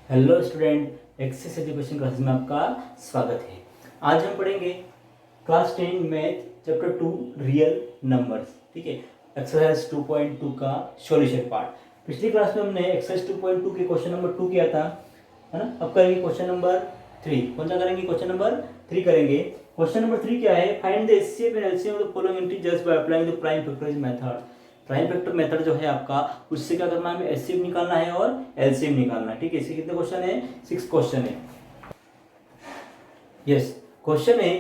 Hello student, access education classes में आपका स्वागत है। आज हम पढ़ेंगे class 10 math chapter 2 real numbers. ठीक है, एक्सरसाइज 2.2 का सॉल्यूशन पार्ट। पिछली क्लास में हमने एक्सरसाइज 2.2 के क्वेश्चन नंबर 2 किया था, है ना। अब करेंगे क्वेश्चन नंबर 3। कौन सा करेंगे? क्वेश्चन नंबर 3 करेंगे। क्वेश्चन नंबर 3 क्या है? Find the HCF and LCM of the following integers by applying the prime factorize method. Prime factor method जो है आपका, उससे क्या करना है? हमें एचसीएफ निकालना है और एलसीएम निकालना है। ठीक है, इसके कितने क्वेश्चन है? 6 क्वेश्चन है। यस, क्वेश्चन है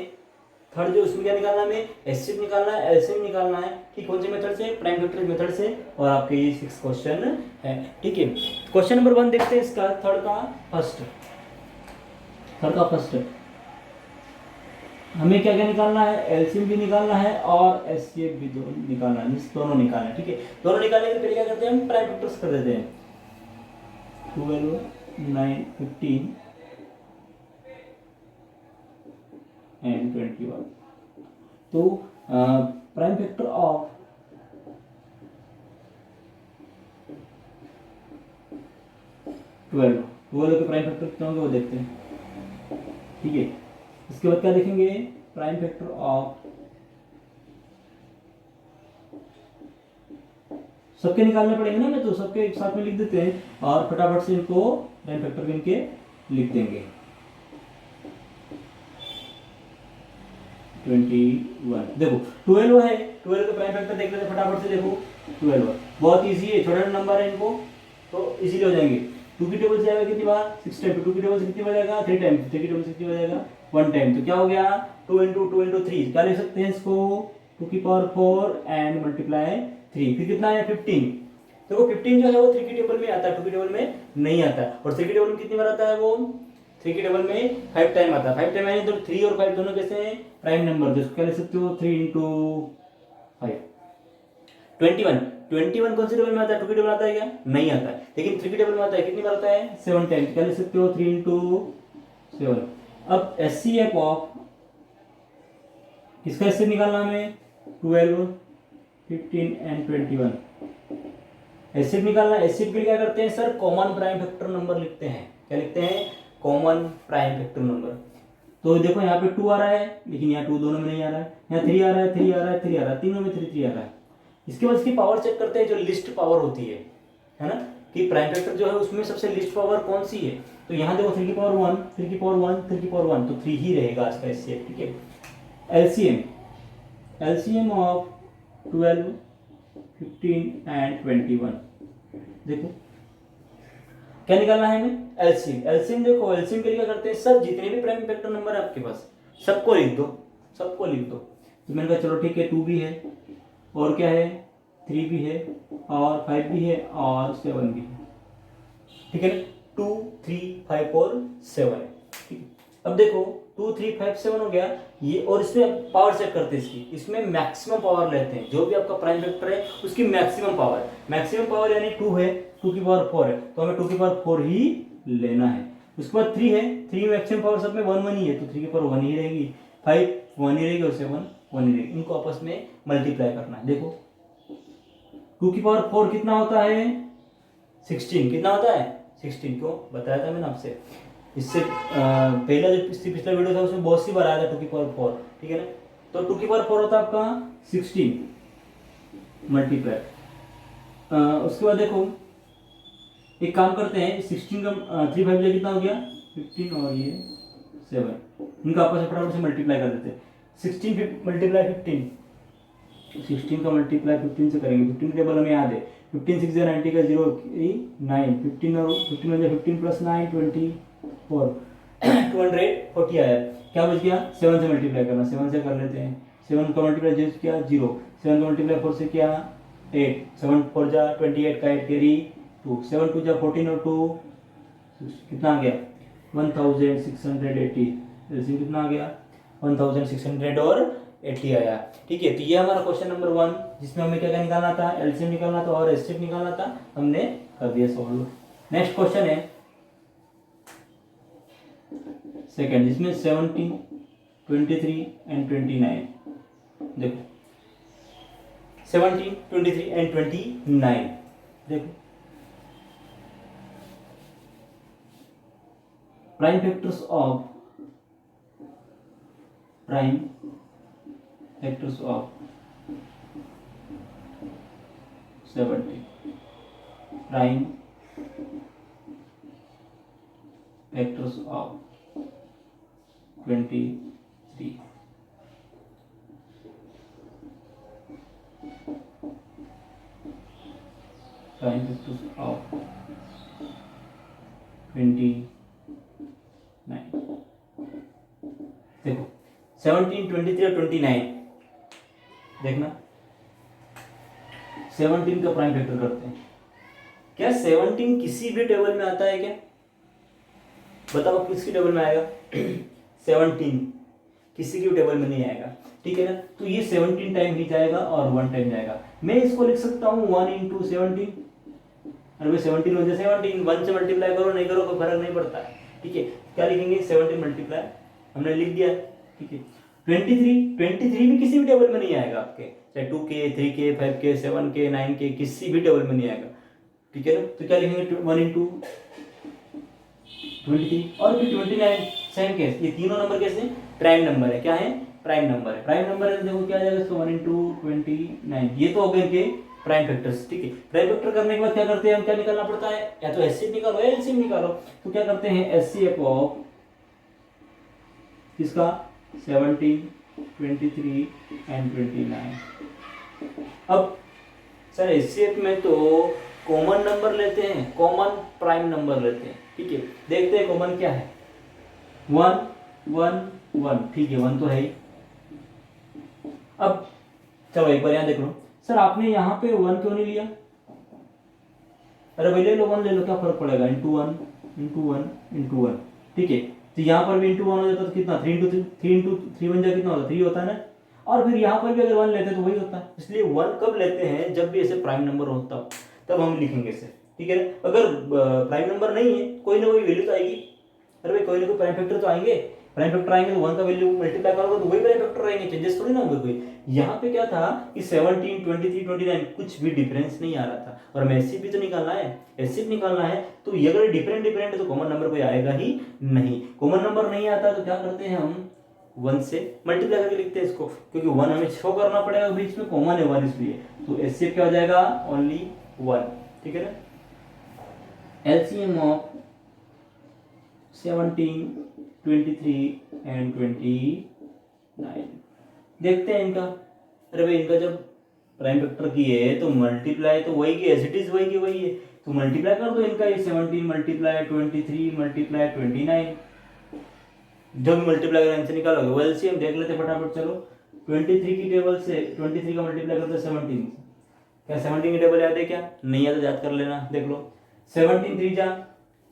थर्ड जो, उसमें क्या निकालना है? हमें एचसीएफ निकालना है, एलसीएम निकालना है। ठीक, कौन से मेथड से? प्राइम फैक्टर मेथड से। और आपके ये 6 क्वेश्चन है। ठीक है, क्वेश्चन नंबर 1 देखते हैं इसका, थर्ड का फर्स्ट। हमें क्या क्या निकालना है? एलसीएम भी निकालना है और एचसीएफ भी निकालना है, दोनों निकालना है। ठीक है, दोनों निकालने के पहले क्या करते हैं? हम प्राइम फैक्टर्स कर देते हैं। 12, 9, 15 एंड 21। तो प्राइम फैक्टर ऑफ 12 के प्राइम फैक्टर कितने होंगे वो देखते हैं। ठीक है, इसके बाद क्या देखेंगे? प्राइम फैक्टर ऑफ, सबके निकालने पड़ेंगे ना, मैं तो सबके एक साथ में लिख देते हैं और फटाफट से इनको प्राइम फैक्टर गिन के लिख देंगे। 21। देखो 12 है, 12 का प्राइम फैक्टर देख लेते हैं फटाफट से। देखो 12 बहुत इजी है, छोटा नंबर है, इनको तो इजीली हो जाएंगे। 2 की टेबल से आएगा कितनी बार? 6 टाइम। 2 की टेबल से कितनी बार जाएगा? 3 टाइम। 3 की टेबल से कितनी बार जाएगा? 1 टाइम। तो क्या हो गया? 2 इंटू 2 इंटू 3। क्या लिख सकते हैं इसको? 2 की पावर 4 एंड मल्टीप्लाई 3। फिर कितना है? 15। देखो 15 जो है वो 3 की टेबल में आता है, 2 की टेबल में नहीं आता है। और 3 की टेबल में कितनी बार आता है? वो 3 की टेबल में 5 टाइम आता है। 5 टाइम यानी तो 3 और 5 दोनों कैसे हैं? Prime number. तो क्या लिख सकते हो? 3 इंटू 5। 21। 21 कौन सी टेबल में आता है? 2 की टेबल आता है क्या? नहीं आता है। लेकिन 3 की टेबल में आता है। कितनी बार आता है? 7 टाइम। क्या लिख सकते हो? 3 इंटू 7। अब एचसीएफ ऑफ किसका एचसीएफ निकालना हमें? 12, 15 एंड 21। एचसीएफ निकालना। एचसीएफ के लिए क्या करते हैं sir? Common prime factor number लिखते हैं। क्या लिखते हैं? Common prime factor number. तो देखो यहाँ पे 2 आ रहा है, लेकिन यहाँ 2 दोनों में नहीं आ रहा है। यहाँ 3 आ रहा है, 3 आ रहा है, 3 आ रहा है, तीनों में 3 आ रहा है। इसके बाद इसकी पावर चेक करते हैं, जो लिस्ट पावर होती है ना, कि प्राइम फैक्टर जो है उसमें सबसे लिस्ट पावर कौन सी है। तो यहाँ देखो 3 की पावर 1, 3 की पावर 1, 3 की पावर 1, तो 3 ही रहेगा आज का एचसीएफ। ठीक है, एलसीएम, एलसीएम ऑफ 12, 15 एंड 21। देखो क्या निकालना है हमें? एलसीएम। एलसीएम देखो, एलसीएम के लिए क्या करते हैं सर? जितने भी प्राइम फैक्टर नंबर है आपके पास, सबको लिख दो, सबको लिख दो। तो मैंने कहा चलो ठीक है, 2 भी है, और क्या है? 3 भी है, और 5 भी है, और 7 भी है। ठीक है ना, 2, 3, 5 और 7 है। ठीक, अब देखो 2, 3, 5, 7 हो गया ये। और इसमें पावर चेक करते हैं इसकी, इसमें मैक्सिमम पावर लेते हैं। जो भी आपका प्राइम फैक्टर है उसकी मैक्सिमम पावर, मैक्सिमम पावर यानी 2 है, 2 की पावर 4 है, तो हमें 2 की पावर 4 ही लेना है। उसके बाद 3 है, 3 मैक्सिमम पावर सब में 1 1 ही है, तो 3 की पावर 1 ही रहेगी। 5 1 ही रहेगी और 7 1 ही रहेगी। इनको आपस में मल्टीप्लाई करना है। देखो 2 की पावर 4 कितना होता है? 16। कितना होता है? 16। क्यों बताया था मैंने आपसे? इससे पहला जो पिछला वीडियो था उसमें बहुत सी बार आया था 2 की पावर 4। ठीक है ना, तो 2 की पावर 4 होता है आपका 16 मल्टीप्लाई। उसके बाद देखो एक काम करते हैं, 16 का 3 5 कितना हो गया? 15 और ये 7, इनका आपस में फटाफट से मल्टीप्लाई कर देते हैं। 16 मल्टीप्लाई 15, 16 का मल्टीप्लाई 15 से करेंगे। 15 टेबल हमें याद है, 15 6 90 का 0 9, 15 और 15 15 प्लस 9 24 240 आया। क्या बच गया? 7 से मल्टीप्लाई करना, 7 से कर लेते हैं। 7 का मल्टीप्लाई किया 0, 7 का मल्टीप्लाई 4 से किया 8, 7 4 जा 28 का 8 कैरी 2, 7 2 जा 14 और 2 कितना आ गया? 1680। एलसीएम कितना आ गया? 1600 और 80 आया। ठीक है, तो ये हमारा क्वेश्चन नंबर 1, जिसमें हमें क्या क्या निकालना था? एलसीएम निकालना था और एचसीएफ निकालना था, हमने कर दिया सॉल्व। नेक्स्ट क्वेश्चन है सेकंड, जिसमें 17, 23 एंड 29। देखो 17, 23 एंड 29। देखो prime factors of 70, prime factors of 23, prime factors of 29। देखो 17, 23 और 29 देखना, 17 का प्राइम फैक्टर करते हैं। क्या 17 किसी भी टेबल में आता है क्या? बताओ किसकी टेबल में आएगा? 17 किसी की टेबल में नहीं आएगा, ठीक है ना। तो ये 17 टाइम ही जाएगा और 1 टाइम जाएगा। मैं इसको लिख सकता हूँ 1 इंटू 17। अरे भाई 17 हो जाए 17, 1 से मल्टीप्लाई करो नहीं करो कोई फर्क नहीं पड़ता है, ठीक है। क्या लिखेंगे? 17 मल्टीप्लाई, हमने लिख दिया, ठीक है। 23 भी किसी भी टेबल में नहीं आएगा आपके, चाहे 2k 3k 5k 7k 9k किसी भी टेबल में नहीं आएगा, ठीक है ना। तो क्या लिखेंगे? 1 इंटू 23 और फिर 29, सेम केस। ये तीनों नंबर कैसे? प्राइम नंबर है। क्या है? प्राइम नंबर है। प्राइम नंबर है, देखो क्या आ जाएगा? 1 इंटू 29, ये तो हो गए इनके प्राइम फैक्टर्स, ठीक है। प्राइम फैक्टर करने के बाद क्या करते हैं हम? क्या निकालना पड़ता है? या तो एचसीएफ निकालो या एलसीएम निकालो। तो क्या करते हैं? एचसीएफ ऑफ किसका? 17, 23 एंड 29। अब सर एचसीएफ में तो कॉमन नंबर लेते हैं, कॉमन प्राइम नंबर लेते हैं, ठीक है। देखते हैं कॉमन क्या है। 1 1 1, ठीक है, 1 तो है ही। अब चलो एक बार यहाँ देख लो। सर आपने यहाँ पे 1 क्यों नहीं लिया? अरे भाई ले लो 1 ले लो, क्या फर्क पड़ेगा? इंटू 1 इंटू 1 इंटू 1, ठीक है। तो यहाँ पर भी इंटू 1 हो जाता तो कितना? 3 इंटू 3 बन जाए कितना होता? 3 होता है ना। और फिर यहाँ पर भी अगर 1 लेते तो वही होता है। इसलिए 1 कब लेते हैं? जब भी ऐसे प्राइम नंबर होता तब हम लिखेंगे इसे, ठीक है। अगर प्राइम नंबर नहीं है, कोई ना कोई वैल्यू तो आएगी। अरे भाई कोई ना कोई प्राइम फैक्टर तो आएंगे, प्राइम फैक्टर आएंगे तो 1 का वैल्यू मल्टीप्लाई करोगे तो वही प्राइम फैक्टर रहेंगे, चेंजेस थोड़ी ना होंगे कोई। यहाँ पे क्या था कि 17, 23, 29 कुछ भी डिफरेंस नहीं आ रहा था। और हमें एचसीएफ भी तो निकालना है, एचसीएफ निकालना है। तो ये अगर डिफरेंट है तो कॉमन नंबर कोई आएगा ही नहीं। कॉमन नंबर नहीं आता तो क्या करते हैं हम? 1 से मल्टीप्लाई करके लिखते हैं इसको, क्योंकि 1 हमें शो करना पड़ेगा, बीच में कॉमन है 1 इसलिए। तो एचसीएफ क्या हो जाएगा? ओनली 1, ठीक है ना। एलसीएम ऑफ 17, 23 एंड 29 देखते हैं इनका। अरे भाई इनका जब प्राइम फैक्टर की है तो मल्टीप्लाई तो वही की एज इट इज वही की वही है, तो मल्टीप्लाई कर दो इनका। ये 17 मल्टीप्लाई 23 मल्टीप्लाई 29, जब मल्टीप्लाई कर आंसर निकालोगे। वो एलसीएम देख लेते फटाफट, चलो 23 की टेबल से 23 का मल्टीप्लाई करते 17। क्या 17 की टेबल याद है क्या? नहीं याद तो याद कर लेना, देख लो। 17 3 जा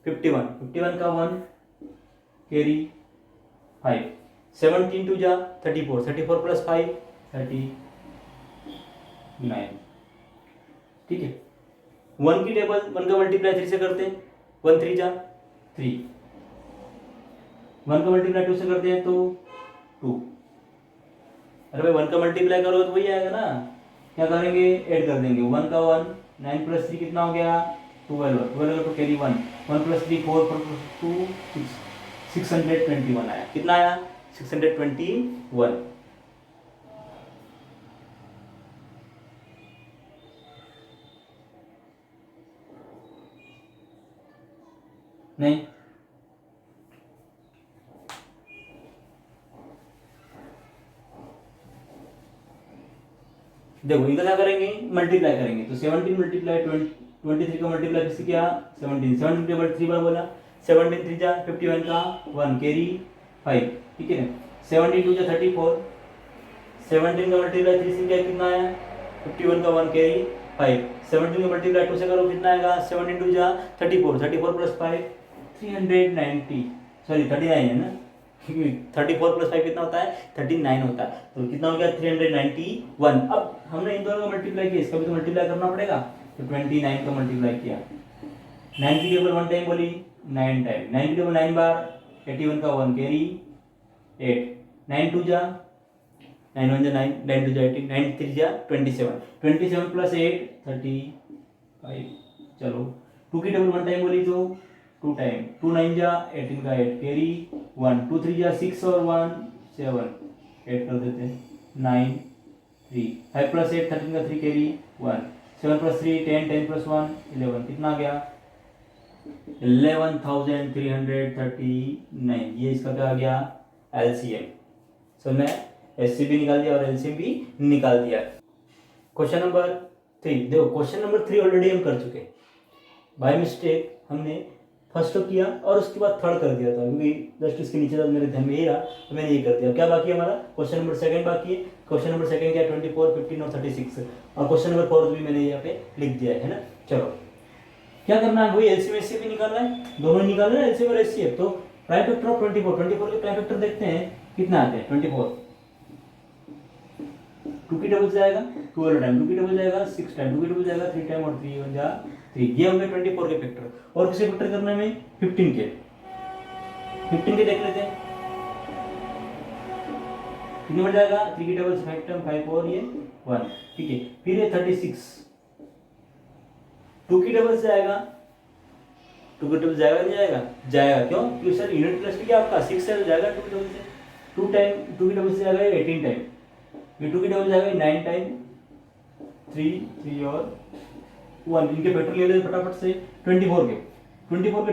51, 51 का 1 कैरी 5, 17 2 जा 34, 34 प्लस 5 39, ठीक है। 1 की टेबल 1 का मल्टीप्लाई 3 से करते हैं, 1 3 जा 3, 1 का मल्टीप्लाई 2 से करते हैं तो 2। अरे भाई 1 का मल्टीप्लाई करो तो वही आएगा ना। क्या करेंगे? ऐड कर देंगे। 1 का 1, 9 प्लस 3 कितना हो गया? 12, 12 तो कैरी 1, 1 प्लस 3 4 प्लस 2 6, 621 आया। कितना आया? 621। नहीं देखो इनका क्या करेंगे? मल्टीप्लाई करेंगे। तो 17 मल्टीप्लाई 23 का मल्टीप्लाई किससे किया? 17 टेबल 3 बार बोला। 17 3 जा 51 का 1 कैरी 5, ठीक है ना। 17 2 जा 34, 17 का मल्टीप्लाई 3 से किया कितना आया? 51 का 1 कैरी 5, 17 का मल्टीप्लाई 2 से करो कितना आएगा? 17 2 जा 34, 34 प्लस 5 390, सॉरी 39 है ना, 34 प्लस 5 कितना होता है? 39 होता है। तो कितना हो गया? 391। अब हमने इन दोनों का मल्टीप्लाई किया, इसका भी तो मल्टीप्लाई करना पड़ेगा। तो 29 का मल्टीप्लाई किया, 9 की टेबल 1 टाइम बोली 9 टाइम, 9 की टेबल 9 बार, 81 का 1 कैरी 8, 9 2 जा 9 1 जा 9, 9 2 जा 18, 9 3 जा 27, 27 प्लस 8 35। चलो 2 की टेबल 1 टाइम बोली तो 2 टाइम, 2 9 जा 18 का 8 कैरी 1, 2 3 जा 6 और 1 7, 8 कर देते हैं 9 3, 5 प्लस 8 13 का 3 कैरी 1, 7 प्लस 3 10, 10 प्लस 1 11, कितना आ गया 11,339। ये इसका क्या आ गया एलसीएम। सो मैं एससीबी निकाल दिया और एलसीएम भी निकाल दिया। क्वेश्चन नंबर 3 देखो, क्वेश्चन नंबर 3 ऑलरेडी हम कर चुके, बाय मिस्टेक हमने फर्स्ट तो किया और उसके बाद थर्ड कर दिया था, क्योंकि जस्ट इसके नीचे था मेरे ध्यान में ही रहा तो मैंने ये कर दिया। क्या बाकी है हमारा, क्वेश्चन नंबर 2 बाकी है। क्वेश्चन नंबर 2 क्या 24, 15 और 36, और क्वेश्चन नंबर 4 भी मैंने यहाँ पे लिख दिया है ना। चलो क्या करना है, वही एलसीएम एचसीएफ भी निकालना है, दोनों ही निकालना है एलसीएम और एचसीएफ। तो प्राइम फैक्टर ऑफ 24 के प्राइम फैक्टर देखते हैं कितना आते हैं। 24 2 की डबल जाएगा 12 टाइम, 2 की डबल जाएगा 6 टाइम, 2 की डबल जाएगा 3 टाइम और 3 हो जा 3। ये होंगे 24 के फैक्टर। और किसे फैक्टर करना है 15 के देख लेते हैं कितने बढ़ जाएगा। 3 की डबल 5 टाइम 5 और ये 1, ठीक है। फिर ये 36 2 की डबल से आएगा, 2 की डबल जाएगा नहीं जाएगा, जाएगा। क्यों, क्योंकि सर यूनिट प्लस भी आपका 6 से जाएगा 2 की डबल से। 2 टाइम 2 की डबल से जाएगा 18 टाइम, ये 2 की डबल जाएगा 9 टाइम 3 और 1। इनके फैक्टर ले लेते फटाफट से। 24 के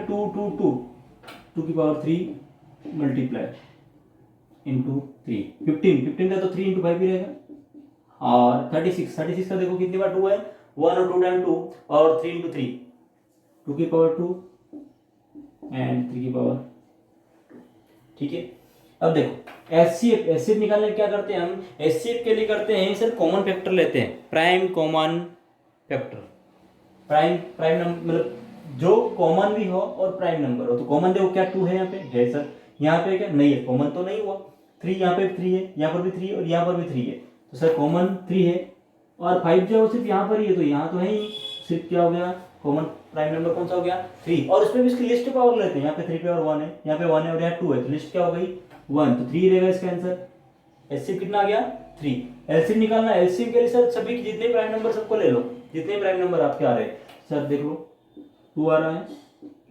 2 2 2 2 की पावर 3 मल्टीप्लाई इंटू 3, 15 का तो 3 इंटू 5 ही रहेगा। और 36 का देखो कितनी बार 2 है, 1 और 2 टाइम 2 और 3 इंटू 3, 2 की पावर 2 एंड 3 की पावर 2, ठीक है। अब देखो एचसीएफ निकालने क्या करते हैं हम, एचसीएफ के लिए करते हैं सर कॉमन फैक्टर लेते हैं, prime common factor. Prime number मतलब जो कॉमन भी हो और प्राइम नंबर हो। तो कॉमन देखो क्या 2 है यहाँ पे, है सर। यहाँ पे क्या नहीं है, कॉमन तो नहीं हुआ। 3 यहाँ पे 3 है, यहाँ पर भी 3 और यहाँ पर भी 3 है, तो सर कॉमन 3 है। और 5 जो है सिर्फ यहाँ पर ही है, तो यहाँ तो है ही, सिर्फ क्या हो गया कॉमन प्राइम नंबर कौन सा हो गया 3। और उसमें भी इसकी लिस्ट पावर लेते हैं, यहाँ पे 3 पे और 1 है, यहाँ पे 1 है और यहाँ 2 है, तो लिस्ट क्या हो गई 1, तो 3 रहेगा इसका आंसर। एलसीएम कितना आ गया 3। एलसीएम निकालना, एलसीएम के लिए सर सभी जितने प्राइम नंबर सबको ले लो, जितने प्राइम नंबर आपके आ रहे हैं सर देख लो। 2 आ रहा है,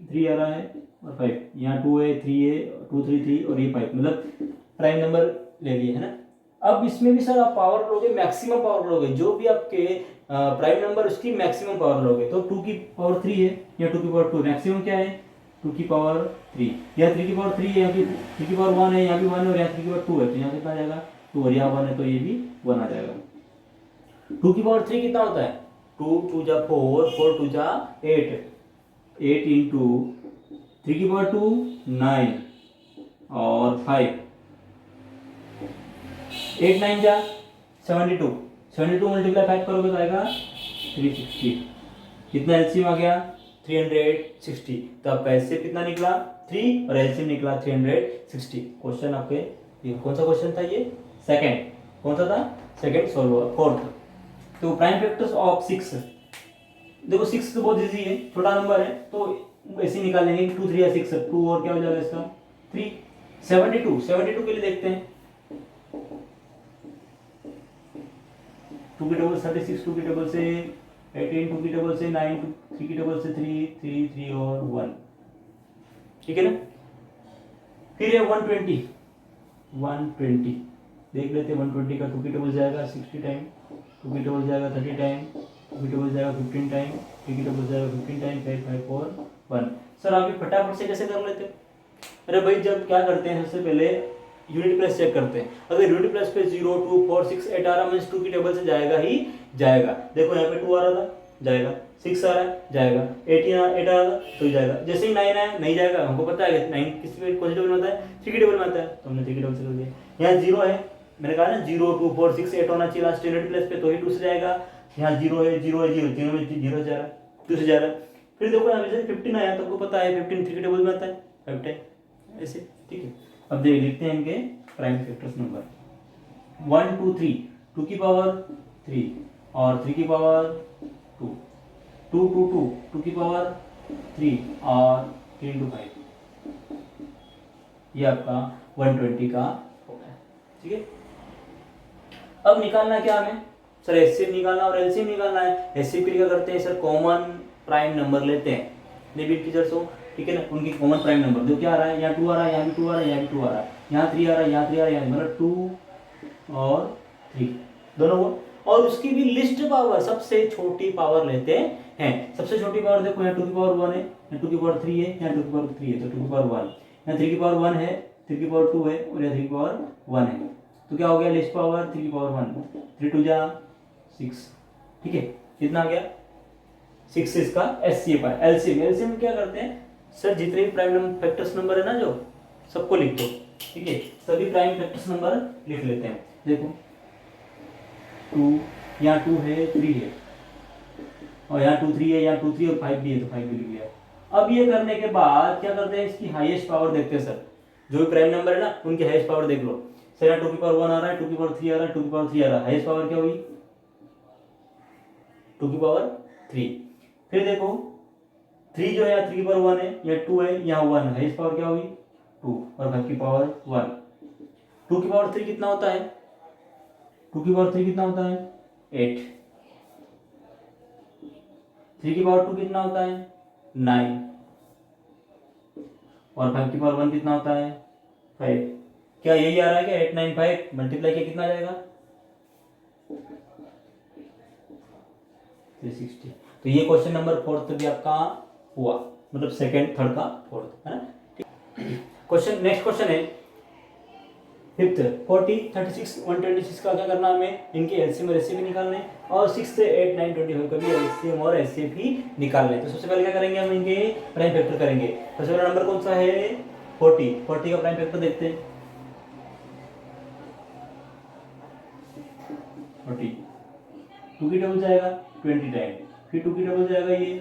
3 आ रहा है और 5, यहाँ 2 है 3 है 2 3 3 और ये 5, मतलब प्राइम नंबर ले लिए है ना। अब इसमें भी सर आप पावर लोगे, मैक्सिमम पावर लोगे, जो भी आपके प्राइम नंबर उसकी मैक्सिमम पावर लोगे। तो 2 की पावर 3 है या 2 की पावर 2, मैक्सिमम क्या है 2 की पावर 3, या 3 की पावर 3 है, यहाँ की 3 की पावर 1 है, यहाँ भी 1 है और यहाँ 3 की पावर 2 है, तो यहाँ कितना आ जाएगा 2 और यहाँ 1 है तो ये भी 1 आ जाएगा। 2 की पावर 3 कितना होता है, 2 2 जा 4, 4 2 जा 8, 8 इंटू 3 की पावर 2 9 और 5, 8 9 जा 72, 72 मल्टीप्लाई 5 करोगे तो आएगा 360। कितना एलसीएम आ गया 360। तो आपका एलसीएम कितना निकला 3 और एलसीएम निकला 360। क्वेश्चन आपके ये कौन सा क्वेश्चन था, ये सेकंड, कौन सा था सेकंड सॉल्व हुआ। फोर्थ तो प्राइम फैक्टर्स ऑफ 6, देखो 6 तो बहुत इजी है, छोटा नंबर है तो ऐसे निकालेंगे 2 3 या 6, 2 और क्या हो जाएगा इसका 3। 72 के लिए देखते हैं, 2 की डबल 36, 2 की डबल से 18, 2 की डबल से 9, 3 की डबल से 3 3 और 1, ठीक है ना। फिर है 120 देख लेते हैं। 120 का 2 की डबल जाएगा 60 टाइम, 2 की डबल जाएगा 30 टाइम, 2 की डबल जाएगा 15 टाइम, 3 की डबल जाएगा 15 टाइम, 5 5 4 1। सर आप ये फटाफट से कैसे कर लेते हैं, अरे भाई जब क्या करते हैं सबसे पहले यूनिट प्लस चेक करते हैं। अगर यूनिट प्लस पे 0 2 4 6 8 आ रहा मीन्स 2 की टेबल से जाएगा ही जाएगा। देखो यहाँ पे 2 आ रहा था जाएगा, 6 आ रहा है जाएगा, 8 आ रहा था तो जाएगा। जैसे ही 9 आया नहीं जाएगा, हमको पता है 9 किस पे कौन सी टेबल में आता है 3 की टेबल में आता है, तो हमने 3 की टेबल से कर दिया। यहाँ 0 है, मैंने कहा ना 0 2 4 6 8 होना चाहिए लास्ट यूनिट प्लस पे, तो ही 2 से जाएगा। यहाँ 0 है 0 है 0 0 में 0 जा रहा है 2 से जा रहा है। फिर देखो यहाँ पे 15 आया तो आपको पता है 15 3 की टेबल में आता है 5 टाइम ऐसे, ठीक है। अब देख लिखते हैं इनके प्राइम फैक्टर्स नंबर 1 2 3, 2 की पावर 3 और 3 की पावर 2, 2 2 2, 2 की पावर 3 और 3 into 5, ये आपका 120 का हो गया, ठीक है। अब निकालना क्या हमें सर, एचसीएफ निकालना और एलसीएम निकालना है। एचसीएफ के लिए क्या करते हैं सर, कॉमन प्राइम नंबर लेते हैं, लिमिट टीचर्स हो ठीक है ना, उनकी कॉमन प्राइम नंबर जो क्या आ रहा है, यहाँ 2 आ रहा है, यहाँ भी 2 आ रहा है, यहाँ भी 2 आ रहा है, यहाँ 3 आ रहा है, यहाँ 3 आ रहा है, मतलब 2 और 3 दोनों को। और उसकी भी लिस्ट पावर सबसे छोटी पावर लेते हैं। सबसे छोटी पावर देखो, यहाँ 2 की पावर 1 है, यहाँ 2 की पावर 3 है, यहाँ 2 की पावर 3 है, तो 2 की पावर 1, यहाँ 3 की पावर 1 है, 3 की पावर 2 है, और यहाँ 3 की पावर 1 है। तो क्या हो गया लिस्ट पावर 3 की पावर 1, 3 2 जा 6, ठीक है, कितना आ गया 6 इसका एचसीएफ है। एलसीएम, एलसीएम में क्या करते हैं सर, जितने भी प्राइम नंबर फैक्टर्स नंबर है ना जो सबको लिख दो, ठीक है, सभी प्राइम फैक्टर्स नंबर लिख लेते हैं। देखो 2, यहाँ 2 है, 3 है, और यहाँ 2 3 है, यहाँ 2 3 और 5 भी है, तो 5 भी लिख लिया। अब ये करने के बाद क्या करते हैं, इसकी हाईएस्ट पावर देखते हैं सर, जो भी प्राइम नंबर है ना उनकी हाईएस्ट पावर देख लो। सर यहाँ 2 की पावर 1 आ रहा है, 2 की पावर 3 आ रहा है, 2 की पावर 3 आ रहा है, हाईएस्ट पावर क्या हुई 2 की पावर 3। फिर देखो 3 जो है 3 की पावर 1 है, यहाँ 2 है, यहाँ 1 है, हाईएस्ट पावर क्या हुई 2, और 5 की पावर 1। 2 की पावर 3 कितना होता है, 2 की पावर 3 कितना होता है 8, 3 की पावर 2 कितना होता है 9, और 5 की पावर 1 कितना होता है 5। क्या यही आ रहा है क्या 8 9 5 मल्टीप्लाई किया कितना आ जाएगा 360। तो ये क्वेश्चन नंबर 4 भी आपका हुआ, मतलब सेकंड थर्ड का फोर्थ है ना। क्वेश्चन नेक्स्ट क्वेश्चन है फिफ्थ, 40 36 126 का क्या करना हमें, इनके एलसीएम और एचसीएफ निकालने, और 6 से 8 9 25 का भी एलसीएम और एचसीएफ ही निकालने। तो सबसे पहले क्या करेंगे हम, इनके प्राइम फैक्टर करेंगे। सबसे पहला नंबर कौन सा है 40, 40 का प्राइम फैक्टर देखते हैं। 40 2 की डबल जाएगा 20 टाइम, फिर 2 की डबल जाएगा ये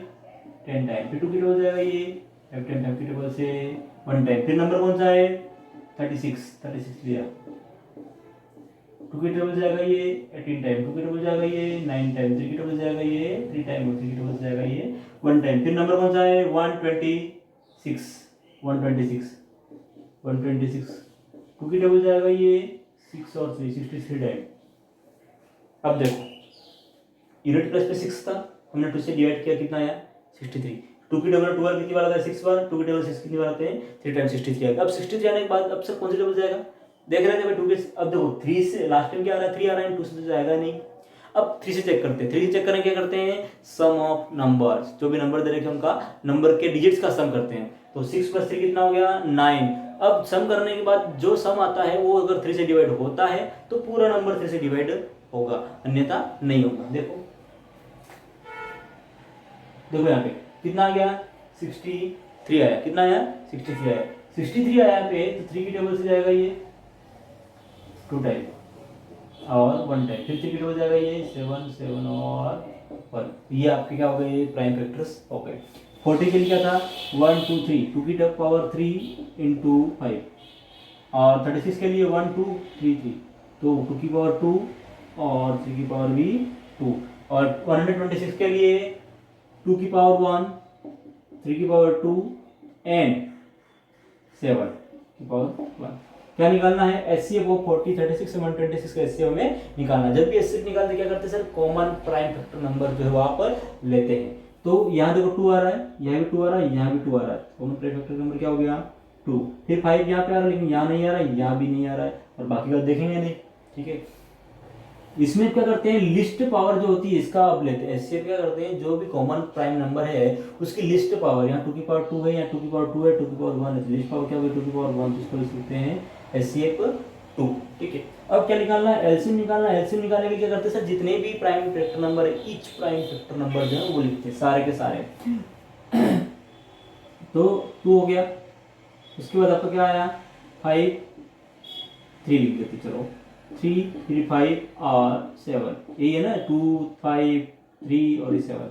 10 टाइम, फिर 2 की डबल जाएगा ये 5 टाइम, 5 की डबल से 1 टाइम। फिर नंबर कौन सा है 36, 36 लिया, 2 की डबल जाएगा ये 18 टाइम, 2 की डबल जाएगा ये 9 टाइम, 3 की डबल जाएगा ये 3 टाइम, और 3 की डबल जाएगा ये 1 टाइम। फिर नंबर कौन सा है 126, 126, 126, 2 की डबल जाएगा ये 6 और 3 63 टाइम। अब देखो यूनिट प्लस पे 6 था, हमने 2 से डिवाइड किया कितना आया 63। 2 की डबल 12 कितनी बार आता है 6 बार, 2 की डबल 6 कितनी बार आते हैं 3 टाइम 63 आएगा। अब 63 आने के बाद अब सर कौन सी डबल जाएगा, देख रहे थे भाई 2 के, अब देखो 3 से लास्ट टाइम क्या आ रहा है 3 आ रहा है, 2 से तो जाएगा नहीं। अब 3 से चेक करते हैं, 3 से चेक करने क्या करते हैं सम ऑफ नंबर्स, जो भी नंबर दे रखे हैं उनका नंबर के डिजिट्स का सम करते हैं। तो 6 + 3 कितना हो गया 9। अब सम करने के बाद जो सम आता है वो अगर 3 से डिवाइड होता है तो पूरा नंबर 3 से डिवाइड होगा, अन्यथा नहीं होगा। देखो देखो यहाँ पे कितना आ गया 63 आया, कितना आया 63 आया, 63 आया यहाँ पे, तो 3 की टेबल से जाएगा ये 2 टाइम और 1 टाइम, फिर 3 की टेबल जाएगा ये 7 7 और 1। ये आपके क्या हो गए प्राइम फैक्टर्स हो गए। 40 के लिए क्या था 1 2 3, 2 की पावर 3 इंटू 5, और 36 के लिए 1 2 3 3, तो 2 की पावर 2 और 3 की पावर भी 2, और 126 के लिए 2 की पावर 1, 3 की पावर 2 एंड 7 की पावर 1। क्या निकालना है एचसीएफ वो 40 36 से 126 का एचसीएफ में निकालना। जब भी एचसीएफ निकालते क्या करते हैं sir common prime factor number जो है वहां पर लेते हैं। तो यहाँ देखो 2 आ रहा है, यहाँ भी 2 आ रहा है, यहाँ भी 2 आ रहा है, कॉमन प्राइम फैक्टर नंबर क्या हो गया 2। फिर 5 यहाँ पे आ रहा है, लेकिन यहाँ नहीं आ रहा है, यहाँ भी नहीं आ रहा है, और बाकी का देखेंगे नहीं, ठीक है। इसमें क्या करते हैं लिस्ट पावर जो होती है इसका अब लेते हैं। एचसीएफ क्या करते हैं जो भी कॉमन प्राइम नंबर है उसकी लिस्ट पावर, यहाँ 2 की पावर 2 है, यहाँ 2 की पावर 2 है, 2 की पावर 1 है, लिस्ट पावर क्या होगी 2 की पावर 1, तो इसको लिख सकते हैं एचसीएफ 2, ठीक है। अब क्या निकालना है एलसीएम निकालना है। एलसीएम निकालने के लिए क्या करते हैं सर जितने भी प्राइम फैक्टर नंबर है ईच प्राइम फैक्टर नंबर जो है वो लिखते हैं सारे के सारे। तो 2 हो गया, उसके बाद आपका क्या आया 5 3 लिख देते, चलो 3 3 5 और 7, यही है ना 2 5 3 और 7।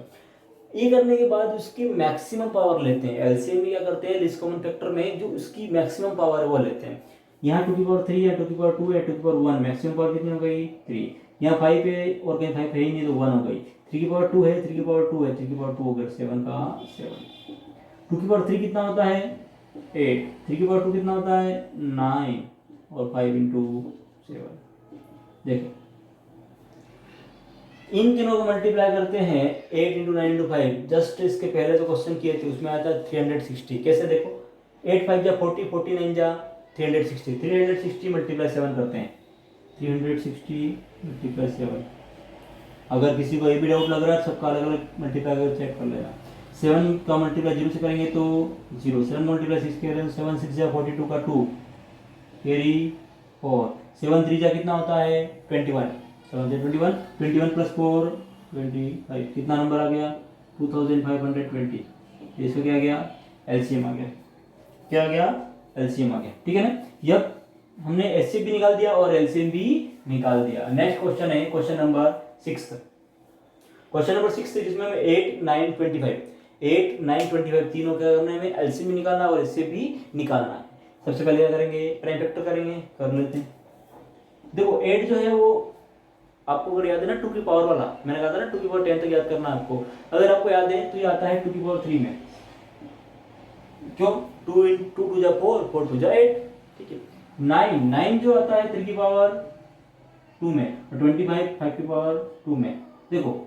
ये करने के बाद उसकी मैक्सिमम पावर लेते हैं। एलसीएम में क्या करते हैं लिस्ट कॉमन फैक्टर में जो उसकी मैक्सिमम पावर है वो लेते हैं। यहाँ 2 की पावर 3 है, 2 की पावर 2 है, 2 की पावर 1, मैक्सिमम पावर कितनी हो गई 3। यहाँ 5 है और कहीं 5 है ही नहीं तो 1 हो गई। 3 की पावर 2 है, 3 की पावर 2 है, 3 की पावर 2 हो गया 7 का 7। 2 की पावर 3 कितना होता है 8, 3 की पावर 2 कितना होता है 9, और 5 इंटू 7। देखो इन तीनों को मल्टीप्लाई करते हैं 8 इंटू 9 इंटू 5, जस्ट इसके पहले जो क्वेश्चन किए थे उसमें आता है 360। कैसे देखो, 8 5 जा 40, 49 जा 360, 360 मल्टीप्लाई 7 करते हैं, 360 मल्टीप्लाई 7। अगर किसी को ये भी डाउट लग रहा है सबका अलग अलग मल्टीप्लाई कर चेक कर लेना। 7 का मल्टीप्लाई 0 से करेंगे तो 0, 7 मल्टीप्लाई 6 करेंगे 7 6 जा 42 का 2 कैरी 4, 7 3 जा कितना होता है 21, 7 से 21, 21 प्लस 4 25, कितना नंबर आ गया 2520। इसका क्या आ गया एलसीएम आ गया, क्या आ गया एलसीएम आ गया। ठीक है ना, यह हमने एचसीएफ भी निकाल दिया और एलसीएम भी निकाल दिया। नेक्स्ट क्वेश्चन है क्वेश्चन नंबर 6। क्वेश्चन नंबर 6 जिसमें हमें 8 9 25, 8 9 25 तीनों क्या करना है, हमें एलसीएम भी निकालना है और एचसीएफ भी निकालना है। सबसे पहले क्या करेंगे, प्राइम फैक्टर करेंगे, कर लेते हैं। देखो 8 जो है वो आपको अगर याद है ना 2 की पावर वाला, मैंने कहा था ना 2 की पावर 10 तक याद करना है आपको। अगर आपको याद है तो ये आता है 2 की पावर 3 में, क्यों 2 इंटू 2 जा 4, 4 2 जा 8। ठीक है, 9 जो आता है 3 की पावर 2 में, और 25 5 की पावर 2 में। देखो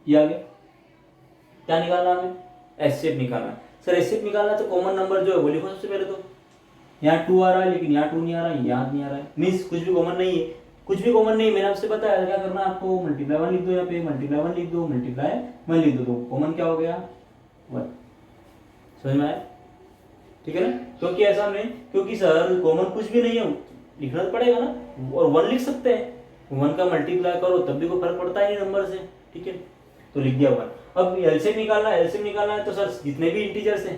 ये आ गया, क्या निकालना हमें एचसीएफ निकालना। सर एचसीएफ निकालना तो कॉमन नंबर जो है वो लिखो सबसे पहले। तो यहाँ 2 आ रहा है लेकिन यहाँ 2 नहीं आ रहा है, यहाँ नहीं आ रहा है, मीन्स कुछ भी कॉमन नहीं है, कुछ भी कॉमन नहीं। मैंने आपसे बताया क्या करना है आपको, मल्टीप्लाई 1 लिख दो, यहाँ पे मल्टीप्लाई 1 लिख दो, मल्टीप्लाई 1 लिख दो, तो कॉमन क्या हो गया 1। समझ में आया? ठीक है ना, क्योंकि ऐसा नहीं, क्योंकि सर कॉमन कुछ भी नहीं है, लिखना तो पड़ेगा ना, और 1 लिख सकते हैं, 1 का मल्टीप्लाई करो तब भी कोई फर्क पड़ता है नहीं नंबर से। ठीक है, तो लिख दिया 1। अब एलसीएम निकालना है, एलसीएम निकालना है तो सर जितने भी इंटीजर्स हैं,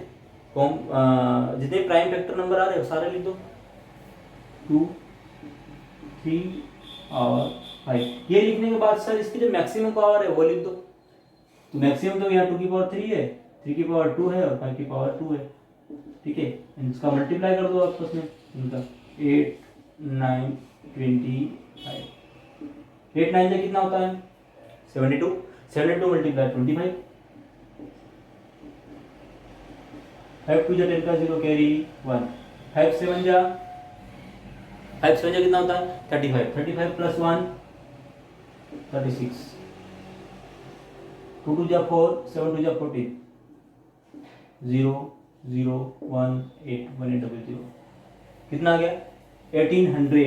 जितने प्राइम फैक्टर नंबर आ रहे हैं सारे लिख दो, 2 3 और 5। ये लिखने के बाद सर इसकी जो मैक्सिमम पावर है वो लिख दो। तो मैक्सिमम तो यहाँ 2 की पावर 3 है, 3 की पावर 2 है और 5 की पावर 2 है। ठीक है, इसका मल्टीप्लाई कर दो आपस में इनका, 8 9 25, 8 9 से कितना होता है 72, 72 मल्टीप्लाई 25, 5 2 जा 10 का 0 कैरी 1, 5 7 जा कितना होता है 35, 35 प्लस 1 36, 2 2 जा 4, 7 2 जा 14, 0 0 1 8 1800, कितना आ गया 1800,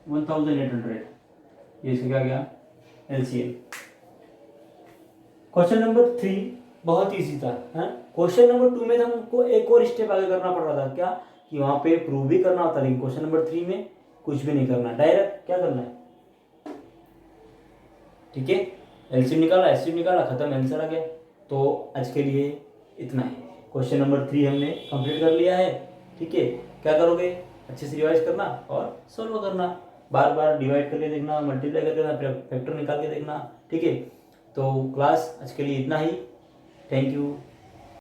1800। ये इसका क्या गया एलसीएम। क्वेश्चन नंबर 3 बहुत इजी था। क्वेश्चन नंबर 2 में तो हमको एक और स्टेप आगे करना पड़ रहा था, क्या कि वहां पे प्रूव भी करना होता, लेकिन क्वेश्चन नंबर 3 में कुछ भी नहीं करना, डायरेक्ट क्या करना है। ठीक है, एलसीएम निकाला, एचसीएफ निकाला, खत्म, आंसर आ गया। तो आज के लिए इतना ही। क्वेश्चन नंबर 3 हमने कंप्लीट कर लिया है। ठीक है, क्या करोगे, अच्छे से रिवाइज करना और सॉल्व करना, बार बार डिवाइड करके देखना, मल्टीप्लाई करके देखना, फैक्टर निकाल के देखना। ठीक है, तो क्लास आज के लिए इतना ही। Thank you.